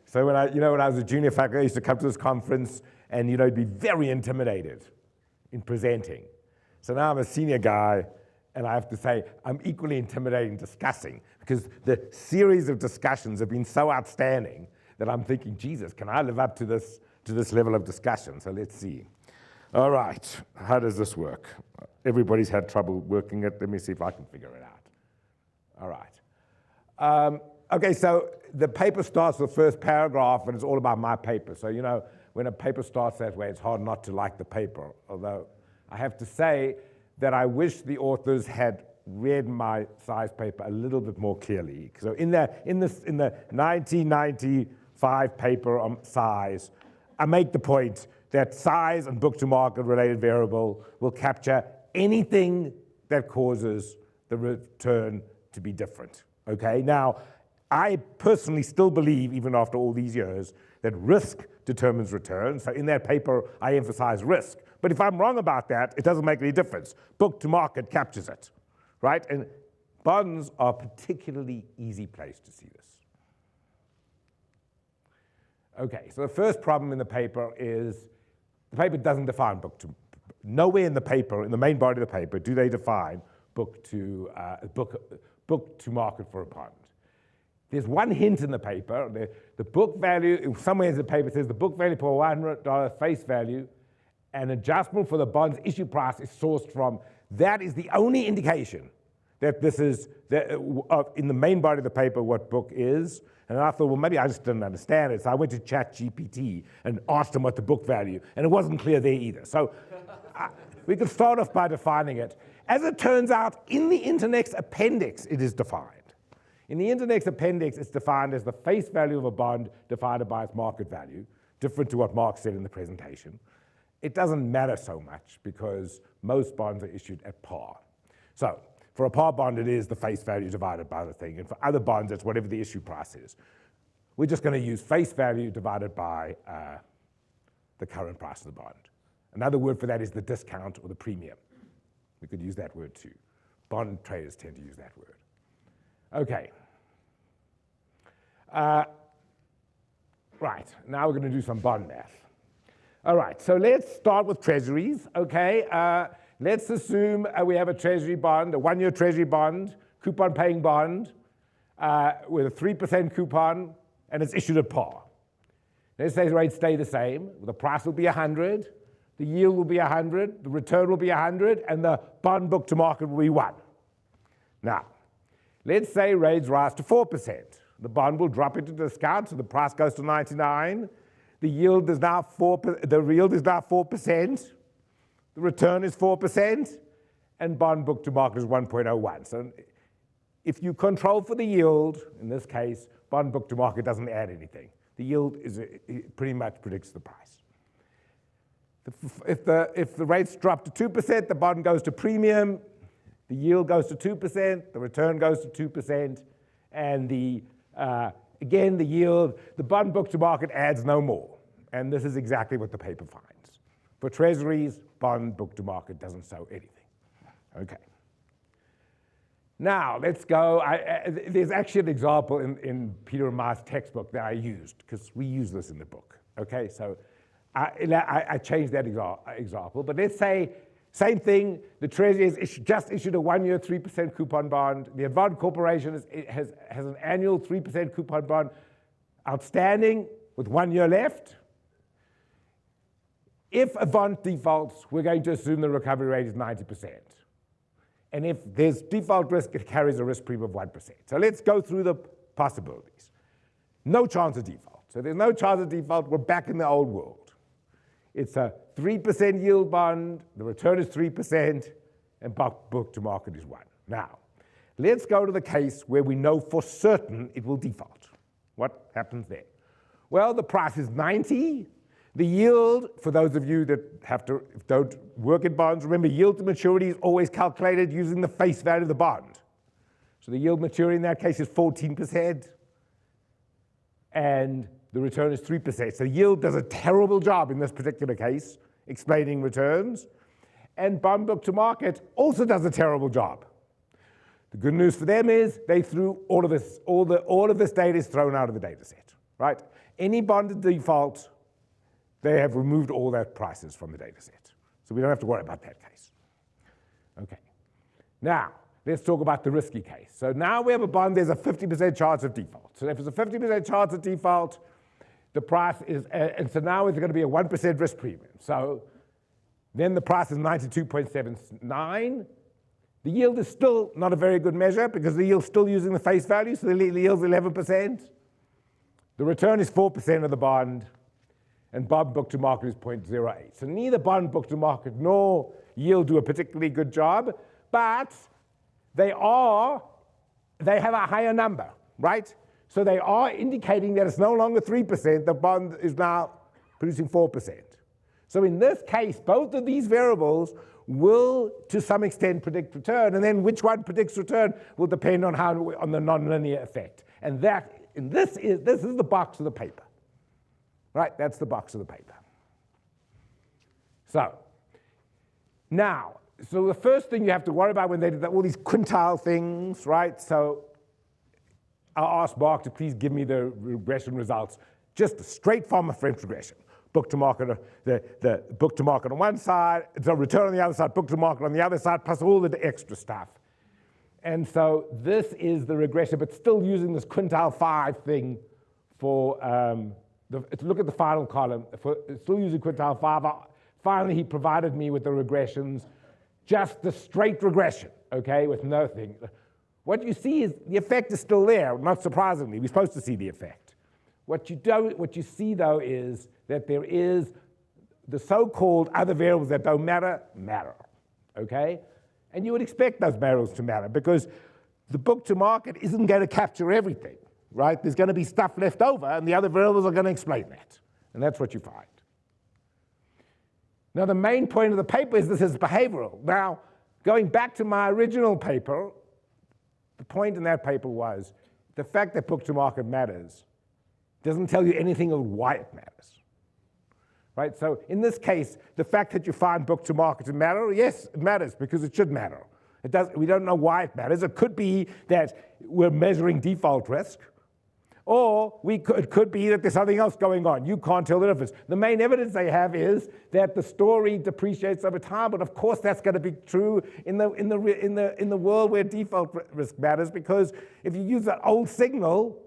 So when I was a junior faculty, I used to come to this conference and, be very intimidated in presenting. So now I'm a senior guy, and I have to say I'm equally intimidating discussing, because the series of discussions have been so outstanding that I'm thinking, Jesus, can I live up to this level of discussion? So let's see. All right, how does this work? Everybody's had trouble working it. Let me see if I can figure it out. All right. Okay, so the paper starts with the first paragraph, and it's all about my paper. So, when a paper starts that way, it's hard not to like the paper, although I have to say that I wish the authors had read my size paper a little bit more clearly. So in the 1995 paper on size, I make the point that size and book-to-market related variable will capture anything that causes the return to be different, okay? Now, I personally still believe, even after all these years, that risk determines return. So in that paper, I emphasize risk. But if I'm wrong about that, it doesn't make any difference. Book to market captures it, right? And bonds are a particularly easy place to see this. Okay, so the first problem in the paper is the paper doesn't define book to. Nowhere in the paper, in the main body of the paper, do they define book to market for a bond. There's one hint in the paper. The book value, somewhere in the paper says the book value per $100 face value, an adjustment for the bond's issue price is sourced from. That is the only indication that this is, in the main body of the paper, what book is. And I thought, well, maybe I just didn't understand it. So I went to ChatGPT and asked them what the book value, and it wasn't clear there either. So we could start off by defining it. As it turns out, in the Internex appendix, it is defined. In the Internex appendix, it's defined as the face value of a bond divided by its market value, different to what Mark said in the presentation. It doesn't matter so much because most bonds are issued at par. So for a par bond, it is the face value divided by the thing, and for other bonds, it's whatever the issue price is. We're just going to use face value divided by the current price of the bond. Another word for that is the discount or the premium. We could use that word too. Bond traders tend to use that word. Okay. Right, now we're going to do some bond math. All right, so let's start with treasuries, okay? Let's assume we have a treasury bond, a one-year treasury bond, coupon-paying bond, with a 3% coupon, and it's issued at par. Let's say the rates stay the same. The price will be 100, the yield will be 100, the return will be 100, and the bond book to market will be 1. Now, let's say rates rise to 4%. The bond will drop into discount, so the price goes to 99. The yield is now 4%. The yield is now 4%. The return is 4%, and bond book to market is 1.01. So if you control for the yield, in this case, bond book to market doesn't add anything. The yield it pretty much predicts the price. If the rates drop to 2%, the bond goes to premium. The yield goes to 2%. The return goes to 2%, and again, the yield, the bond book to market adds no more. And this is exactly what the paper finds. For treasuries, bond book to market doesn't show anything. Okay. Now, let's go. There's actually an example in Peter and Ma's textbook that I used, because we use this in the book. Okay, so I changed that example. But let's say, same thing, the Treasury has just issued a one-year 3% coupon bond. The Avant Corporation has an annual 3% coupon bond outstanding with 1 year left. If Avant defaults, we're going to assume the recovery rate is 90%. And if there's default risk, it carries a risk premium of 1%. So let's go through the possibilities. No chance of default. So there's no chance of default. We're back in the old world. It's a 3% yield bond, the return is 3%, and book to market is 1. Now, let's go to the case where we know for certain it will default. What happens there? Well, the price is 90. The yield, for those of you that don't work in bonds, remember yield to maturity is always calculated using the face value of the bond. So the yield maturity in that case is 14%, and the return is 3%. So yield does a terrible job in this particular case, explaining returns. And bond book to market also does a terrible job. The good news for them is they threw all of this data is thrown out of the data set. right? Any bond at default, they have removed all their prices from the data set. So we don't have to worry about that case. Okay. Now, let's talk about the risky case. So now we have a bond, there's a 50% chance of default. So if it's a 50% chance of default, the price is, and so now it's going to be a 1% risk premium. So then the price is 92.79. The yield is still not a very good measure because the yield's still using the face value, so the yield's 11%. The return is 4% of the bond, and bond book to market is 0.08. So neither bond book to market nor yield do a particularly good job, but they have a higher number, right? So they are indicating that it's no longer 3%, the bond is now producing 4%. So in this case, both of these variables will, to some extent, predict return, and then which one predicts return will depend on the nonlinear effect. And this is the box of the paper, right? That's the box of the paper. So now, the first thing you have to worry about when they did all these quintile things, right? So I asked Berk to please give me the regression results, just straight from a French regression. Book to market, the book to market on one side, the return on the other side, book to market on the other side, plus all the extra stuff. And so this is the regression, but still using this quintile 5 thing for, look at the final column, still using quintile 5. Finally, he provided me with the regressions, just the straight regression, okay, with nothing. What you see is the effect is still there, not surprisingly. We're supposed to see the effect. What you see, though, is that there is the so-called other variables that don't matter, okay? And you would expect those variables to matter because the book to market isn't going to capture everything, right? There's going to be stuff left over, and the other variables are going to explain that. And that's what you find. Now, the main point of the paper is this is behavioral. Now, going back to my original paper, the point in that paper was the fact that book to market matters doesn't tell you anything of why it matters, right? So in this case, the fact that you find book to market to matter, yes, it matters because it should matter. We don't know why it matters. It could be that we're measuring default risk, or it could be that there's something else going on. You can't tell the difference. The main evidence they have is that the story depreciates over time, but of course that's going to be true in the world where default risk matters, because if you use that old signal,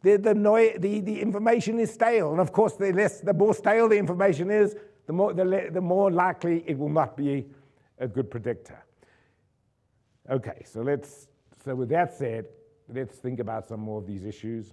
the information is stale, and of course the more stale the information is, the more likely it will not be a good predictor. Okay, so with that said, let's think about some more of these issues.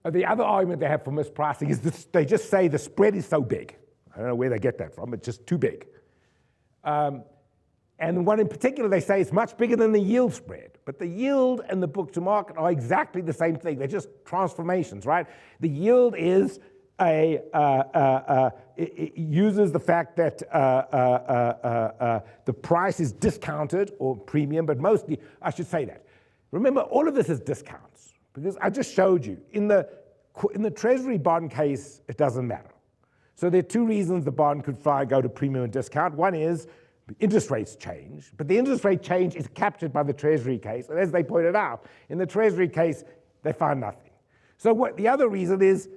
The other argument they have for mispricing is this, they just say the spread is so big. I don't know where they get that from, it's just too big. And one in particular, they say it's much bigger than the yield spread. But the yield and the book to market are exactly the same thing. They're just transformations, right? The yield is it uses the fact that the price is discounted or premium, but mostly, I should say that. Remember, all of this is discounts, because I just showed you. In the Treasury bond case, it doesn't matter. So there are two reasons the bond could go to premium and discount. One is interest rates change, but the interest rate change is captured by the Treasury case. And as they pointed out, in the Treasury case, they found nothing. So the other reason is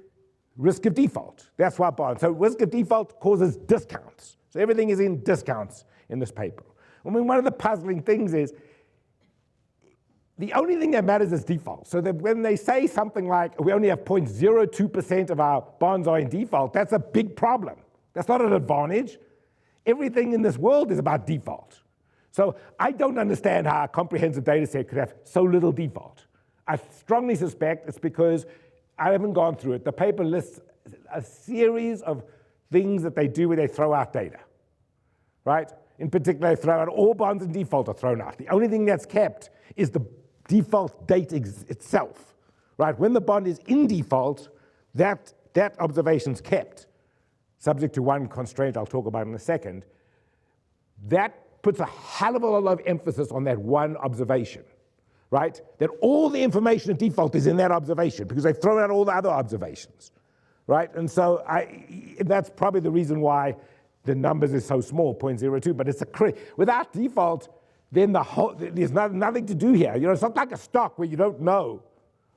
risk of default. That's why bonds. So risk of default causes discounts. So everything is in discounts in this paper. I mean, one of the puzzling things is the only thing that matters is default. So that when they say something like we only have 0.02% of our bonds are in default, that's a big problem. That's not an advantage. Everything in this world is about default. So I don't understand how a comprehensive data set could have so little default. I strongly suspect it's because I haven't gone through it. The paper lists a series of things that they do where they throw out data, right? In particular, they throw out all bonds in default are thrown out. The only thing that's kept is the default date itself, right? When the bond is in default, that observation's kept, subject to one constraint I'll talk about in a second. That puts a hell of a lot of emphasis on that one observation, right? That all the information at default is in that observation because they've thrown out all the other observations, right? And so that's probably the reason why the numbers is so small, 0.02, but it's without default, then there's nothing to do here. It's not like a stock where you don't know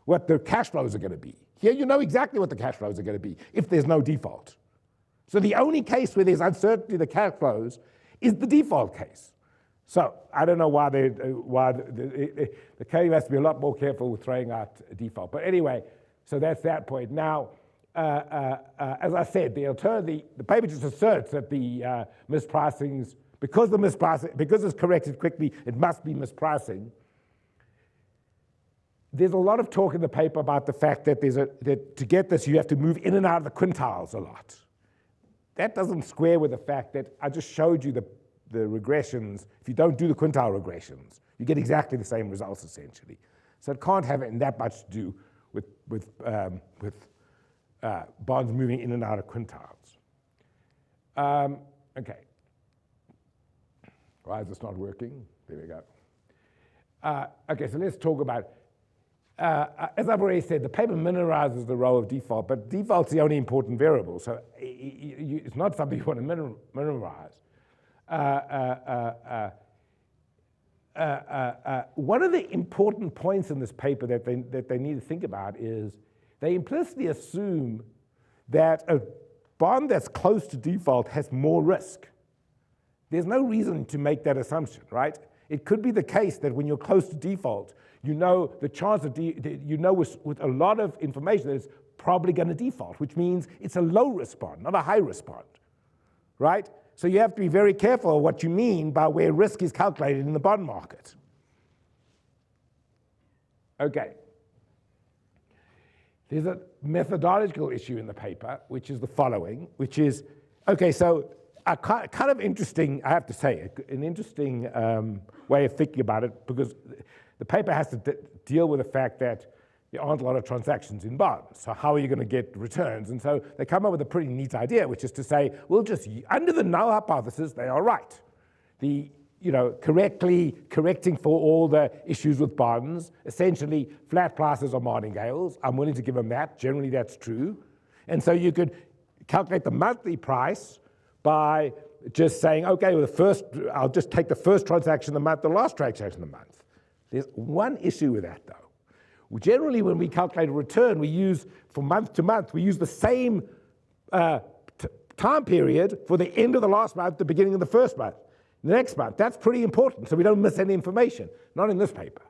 what the cash flows are going to be. Here you know exactly what the cash flows are going to be if there's no default. So the only case where there's uncertainty of the cash flows is the default case. So I don't know why the KU has to be a lot more careful with throwing out a default. But anyway, so that's that point. Now, as I said, the paper just asserts that the mispricings, because it's corrected quickly, it must be mispricing. There's a lot of talk in the paper about the fact that that to get this, you have to move in and out of the quintiles a lot. That doesn't square with the fact that I just showed you the regressions. If you don't do the quintile regressions, you get exactly the same results essentially. So it can't have that much to do with bonds moving in and out of quintiles. Okay. Why is this not working? There we go. Okay, so let's talk about, as I've already said, the paper minimizes the role of default, but default's the only important variable, so it's not something you want to minimize. One of the important points in this paper that they need to think about is they implicitly assume that a bond that's close to default has more risk. There's no reason to make that assumption, right? It could be the case that when you're close to default, you know the chance of with a lot of information that it's probably going to default, which means it's a low risk bond, not a high risk bond, right? So you have to be very careful what you mean by where risk is calculated in the bond market. Okay. There's a methodological issue in the paper, which is the following, which is, okay, so a kind of interesting, I have to say, an interesting way of thinking about it, because the paper has to deal with the fact that there aren't a lot of transactions in bonds. So how are you going to get returns? And so they come up with a pretty neat idea, which is to say, we'll just, under the null hypothesis, they are right. Correcting for all the issues with bonds, essentially flat prices are martingales. I'm willing to give them that. Generally, that's true. And so you could calculate the monthly price by just saying, okay, well, I'll just take the first transaction of the month, the last transaction of the month. There's one issue with that, though. Generally, when we calculate a return, we use, from month to month, we use the same time period for the end of the last month, the beginning of the first month, the next month. That's pretty important, so we don't miss any information. Not in this paper.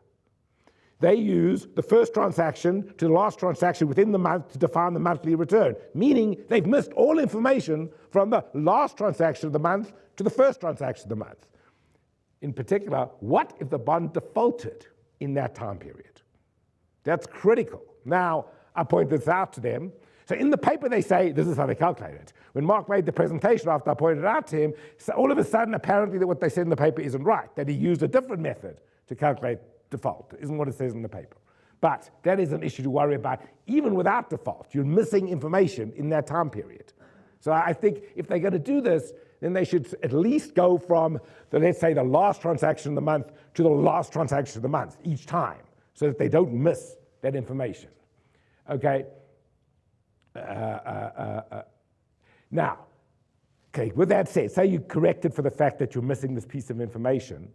They use the first transaction to the last transaction within the month to define the monthly return, meaning they've missed all information from the last transaction of the month to the first transaction of the month. In particular, what if the bond defaulted in that time period? That's critical. Now, I point this out to them. So in the paper, they say, this is how they calculate it. When Mark made the presentation after I pointed it out to him, so all of a sudden, apparently, that what they said in the paper isn't right, that he used a different method to calculate default. It isn't what it says in the paper. But that is an issue to worry about. Even without default, you're missing information in that time period. So I think if they're going to do this, then they should at least go from, let's say, the last transaction of the month to the last transaction of the month each time, so that they don't miss that information. Okay? Now, okay, with that said, say you corrected for the fact that you're missing this piece of information,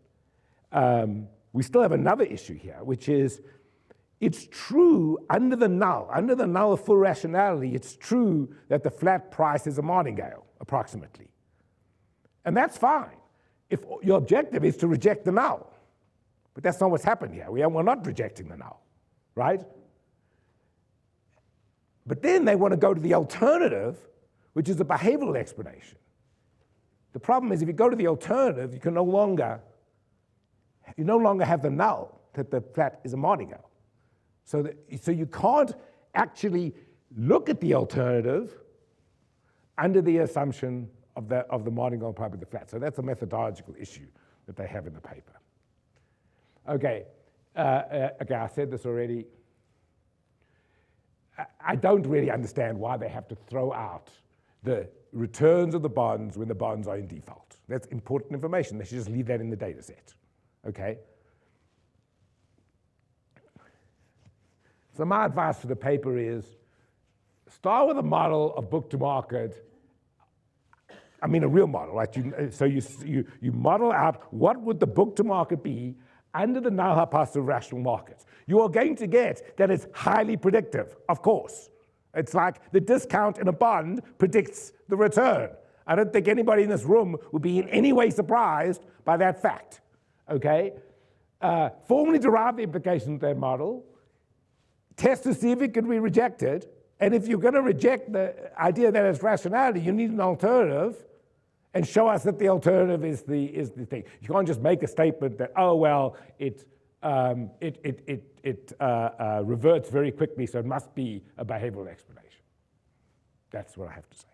we still have another issue here, which is, it's true under the null of full rationality, it's true that the flat price is a martingale, approximately. And that's fine if your objective is to reject the null. But that's not what's happened here. We're not rejecting the null, right? But then they want to go to the alternative, which is a behavioral explanation. The problem is if you go to the alternative, you no longer have the null that the flat is a martingale. So you can't actually look at the alternative under the assumption of the martingale part of the flat. So that's a methodological issue that they have in the paper. Okay, I said this already. I don't really understand why they have to throw out the returns of the bonds when the bonds are in default. That's important information. They should just leave that in the data set. Okay? So my advice for the paper is start with a model of book to market. I mean a real model, right? So you model out what would the book-to-market be under the null hypothesis of rational markets. You are going to get that it's highly predictive, of course. It's like the discount in a bond predicts the return. I don't think anybody in this room would be in any way surprised by that fact, okay? Formally derive the implication of that model, test to see if it can be rejected, and if you're going to reject the idea that it's rationality, you need an alternative, and show us that the alternative is the thing. You can't just make a statement that, oh, well, it reverts very quickly, so it must be a behavioral explanation. That's what I have to say.